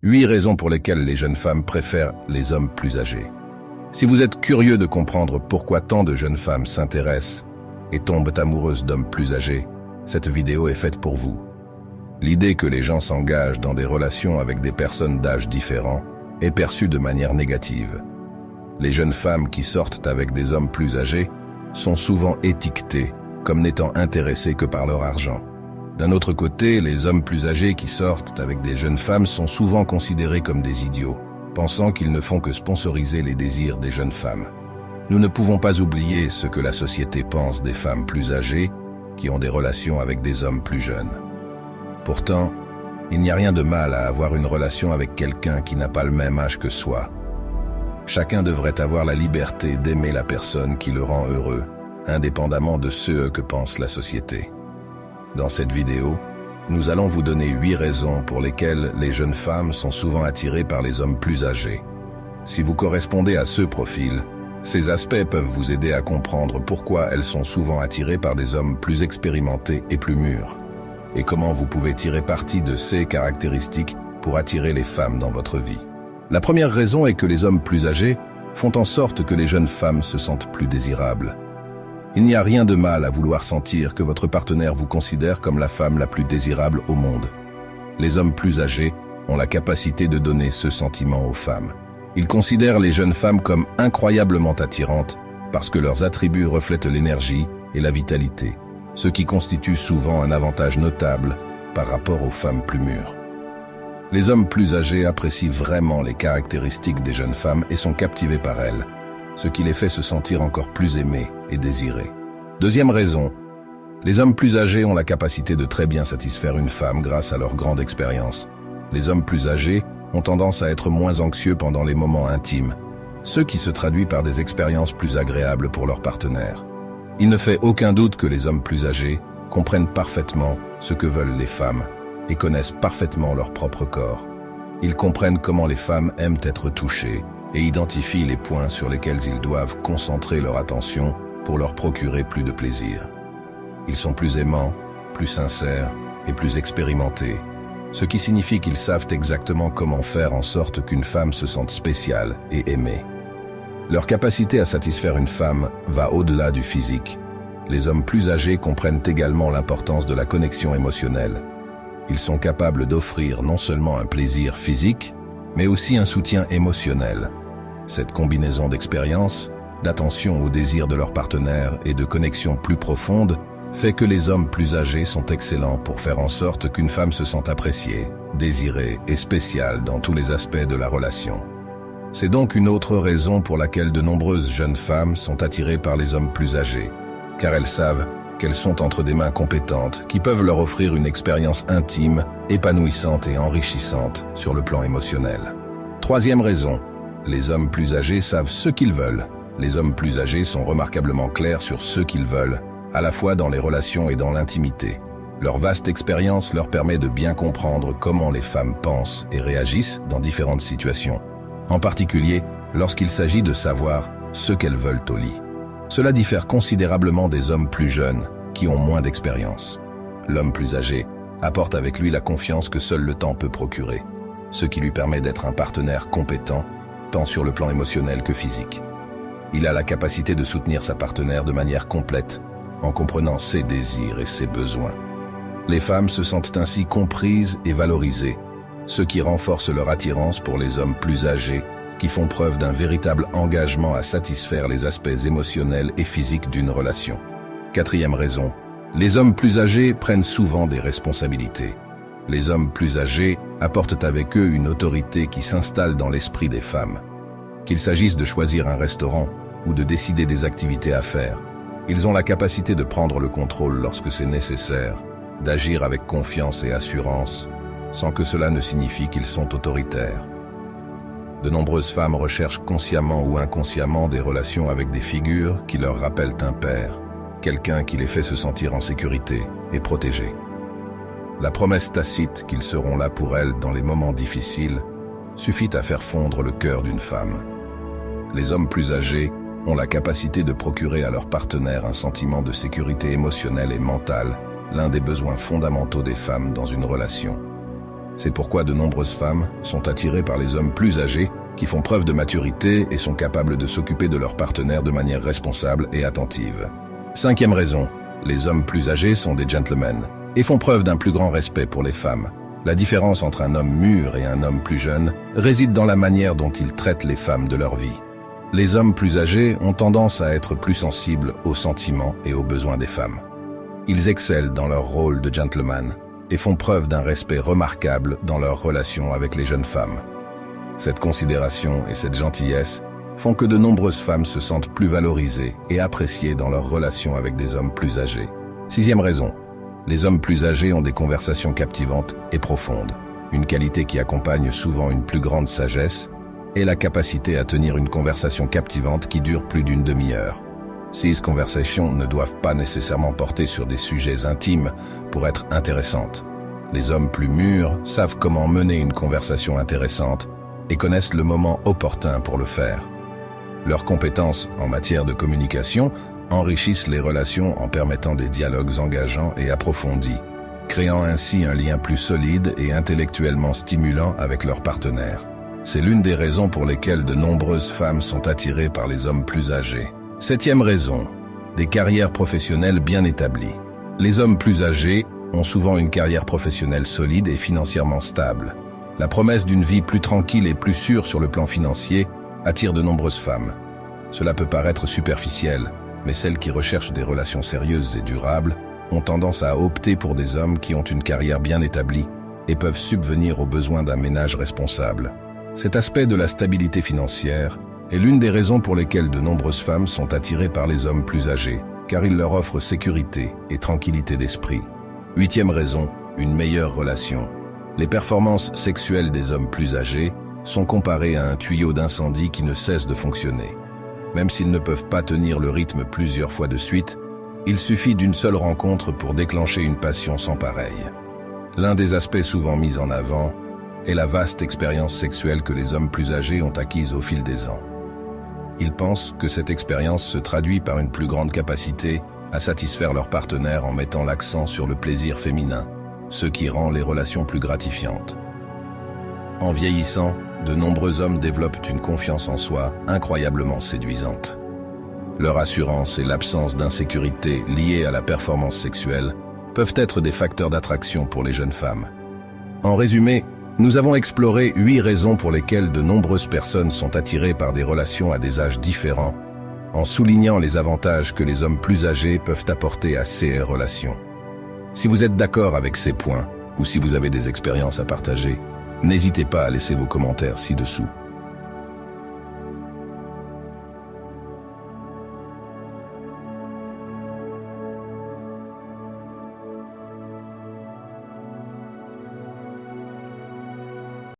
8 raisons pour lesquelles les jeunes femmes préfèrent les hommes plus âgés. Si vous êtes curieux de comprendre pourquoi tant de jeunes femmes s'intéressent et tombent amoureuses d'hommes plus âgés, cette vidéo est faite pour vous. L'idée que les gens s'engagent dans des relations avec des personnes d'âge différents est perçue de manière négative. Les jeunes femmes qui sortent avec des hommes plus âgés sont souvent étiquetées comme n'étant intéressées que par leur argent. D'un autre côté, les hommes plus âgés qui sortent avec des jeunes femmes sont souvent considérés comme des idiots, pensant qu'ils ne font que sponsoriser les désirs des jeunes femmes. Nous ne pouvons pas oublier ce que la société pense des femmes plus âgées qui ont des relations avec des hommes plus jeunes. Pourtant, il n'y a rien de mal à avoir une relation avec quelqu'un qui n'a pas le même âge que soi. Chacun devrait avoir la liberté d'aimer la personne qui le rend heureux, indépendamment de ce que pense la société. Dans cette vidéo, nous allons vous donner 8 raisons pour lesquelles les jeunes femmes sont souvent attirées par les hommes plus âgés. Si vous correspondez à ce profil, ces aspects peuvent vous aider à comprendre pourquoi elles sont souvent attirées par des hommes plus expérimentés et plus mûrs, et comment vous pouvez tirer parti de ces caractéristiques pour attirer les femmes dans votre vie. La première raison est que les hommes plus âgés font en sorte que les jeunes femmes se sentent plus désirables. Il n'y a rien de mal à vouloir sentir que votre partenaire vous considère comme la femme la plus désirable au monde. Les hommes plus âgés ont la capacité de donner ce sentiment aux femmes. Ils considèrent les jeunes femmes comme incroyablement attirantes parce que leurs attributs reflètent l'énergie et la vitalité, ce qui constitue souvent un avantage notable par rapport aux femmes plus mûres. Les hommes plus âgés apprécient vraiment les caractéristiques des jeunes femmes et sont captivés par elles, ce qui les fait se sentir encore plus aimés et désirés. Deuxième raison, les hommes plus âgés ont la capacité de très bien satisfaire une femme grâce à leur grande expérience. Les hommes plus âgés ont tendance à être moins anxieux pendant les moments intimes, ce qui se traduit par des expériences plus agréables pour leur partenaire. Il ne fait aucun doute que les hommes plus âgés comprennent parfaitement ce que veulent les femmes et connaissent parfaitement leur propre corps. Ils comprennent comment les femmes aiment être touchées et identifient les points sur lesquels ils doivent concentrer leur attention pour leur procurer plus de plaisir. Ils sont plus aimants, plus sincères et plus expérimentés, ce qui signifie qu'ils savent exactement comment faire en sorte qu'une femme se sente spéciale et aimée. Leur capacité à satisfaire une femme va au-delà du physique. Les hommes plus âgés comprennent également l'importance de la connexion émotionnelle. Ils sont capables d'offrir non seulement un plaisir physique, mais aussi un soutien émotionnel. Cette combinaison d'expérience, d'attention au désir de leur partenaire et de connexion plus profonde fait que les hommes plus âgés sont excellents pour faire en sorte qu'une femme se sente appréciée, désirée et spéciale dans tous les aspects de la relation. C'est donc une autre raison pour laquelle de nombreuses jeunes femmes sont attirées par les hommes plus âgés, car elles savent qu'elles sont entre des mains compétentes qui peuvent leur offrir une expérience intime, épanouissante et enrichissante sur le plan émotionnel. Troisième raison, les hommes plus âgés savent ce qu'ils veulent. Les hommes plus âgés sont remarquablement clairs sur ce qu'ils veulent, à la fois dans les relations et dans l'intimité. Leur vaste expérience leur permet de bien comprendre comment les femmes pensent et réagissent dans différentes situations, en particulier lorsqu'il s'agit de savoir ce qu'elles veulent au lit. Cela diffère considérablement des hommes plus jeunes, qui ont moins d'expérience. L'homme plus âgé apporte avec lui la confiance que seul le temps peut procurer, ce qui lui permet d'être un partenaire compétent, tant sur le plan émotionnel que physique. Il a la capacité de soutenir sa partenaire de manière complète, en comprenant ses désirs et ses besoins. Les femmes se sentent ainsi comprises et valorisées, ce qui renforce leur attirance pour les hommes plus âgés, qui font preuve d'un véritable engagement à satisfaire les aspects émotionnels et physiques d'une relation. Quatrième raison, les hommes plus âgés prennent souvent des responsabilités. Les hommes plus âgés apportent avec eux une autorité qui s'installe dans l'esprit des femmes. Qu'il s'agisse de choisir un restaurant ou de décider des activités à faire, ils ont la capacité de prendre le contrôle lorsque c'est nécessaire, d'agir avec confiance et assurance, sans que cela ne signifie qu'ils sont autoritaires. De nombreuses femmes recherchent consciemment ou inconsciemment des relations avec des figures qui leur rappellent un père, quelqu'un qui les fait se sentir en sécurité et protégés. La promesse tacite qu'ils seront là pour elles dans les moments difficiles suffit à faire fondre le cœur d'une femme. Les hommes plus âgés ont la capacité de procurer à leur partenaire un sentiment de sécurité émotionnelle et mentale, l'un des besoins fondamentaux des femmes dans une relation. C'est pourquoi de nombreuses femmes sont attirées par les hommes plus âgés qui font preuve de maturité et sont capables de s'occuper de leur partenaire de manière responsable et attentive. 5e raison, les hommes plus âgés sont des gentlemen et font preuve d'un plus grand respect pour les femmes. La différence entre un homme mûr et un homme plus jeune réside dans la manière dont ils traitent les femmes de leur vie. Les hommes plus âgés ont tendance à être plus sensibles aux sentiments et aux besoins des femmes. Ils excellent dans leur rôle de gentleman et font preuve d'un respect remarquable dans leur relation avec les jeunes femmes. Cette considération et cette gentillesse font que de nombreuses femmes se sentent plus valorisées et appréciées dans leur relation avec des hommes plus âgés. 6e raison, les hommes plus âgés ont des conversations captivantes et profondes, une qualité qui accompagne souvent une plus grande sagesse et la capacité à tenir une conversation captivante qui dure plus d'une demi-heure. Ces conversations ne doivent pas nécessairement porter sur des sujets intimes pour être intéressantes. Les hommes plus mûrs savent comment mener une conversation intéressante et connaissent le moment opportun pour le faire. Leurs compétences en matière de communication enrichissent les relations en permettant des dialogues engageants et approfondis, créant ainsi un lien plus solide et intellectuellement stimulant avec leur partenaire. C'est l'une des raisons pour lesquelles de nombreuses femmes sont attirées par les hommes plus âgés. 7e raison, des carrières professionnelles bien établies. Les hommes plus âgés ont souvent une carrière professionnelle solide et financièrement stable. La promesse d'une vie plus tranquille et plus sûre sur le plan financier attire de nombreuses femmes. Cela peut paraître superficiel, mais celles qui recherchent des relations sérieuses et durables ont tendance à opter pour des hommes qui ont une carrière bien établie et peuvent subvenir aux besoins d'un ménage responsable. Cet aspect de la stabilité financière est l'une des raisons pour lesquelles de nombreuses femmes sont attirées par les hommes plus âgés, car ils leur offrent sécurité et tranquillité d'esprit. 8e raison, une meilleure relation. Les performances sexuelles des hommes plus âgés sont comparées à un tuyau d'incendie qui ne cesse de fonctionner. Même s'ils ne peuvent pas tenir le rythme plusieurs fois de suite, il suffit d'une seule rencontre pour déclencher une passion sans pareille. L'un des aspects souvent mis en avant est la vaste expérience sexuelle que les hommes plus âgés ont acquise au fil des ans. Ils pensent que cette expérience se traduit par une plus grande capacité à satisfaire leur partenaire en mettant l'accent sur le plaisir féminin, ce qui rend les relations plus gratifiantes. En vieillissant, de nombreux hommes développent une confiance en soi incroyablement séduisante. Leur assurance et l'absence d'insécurité liées à la performance sexuelle peuvent être des facteurs d'attraction pour les jeunes femmes. En résumé, nous avons exploré 8 raisons pour lesquelles de nombreuses personnes sont attirées par des relations à des âges différents, en soulignant les avantages que les hommes plus âgés peuvent apporter à ces relations. Si vous êtes d'accord avec ces points, ou si vous avez des expériences à partager, n'hésitez pas à laisser vos commentaires ci-dessous.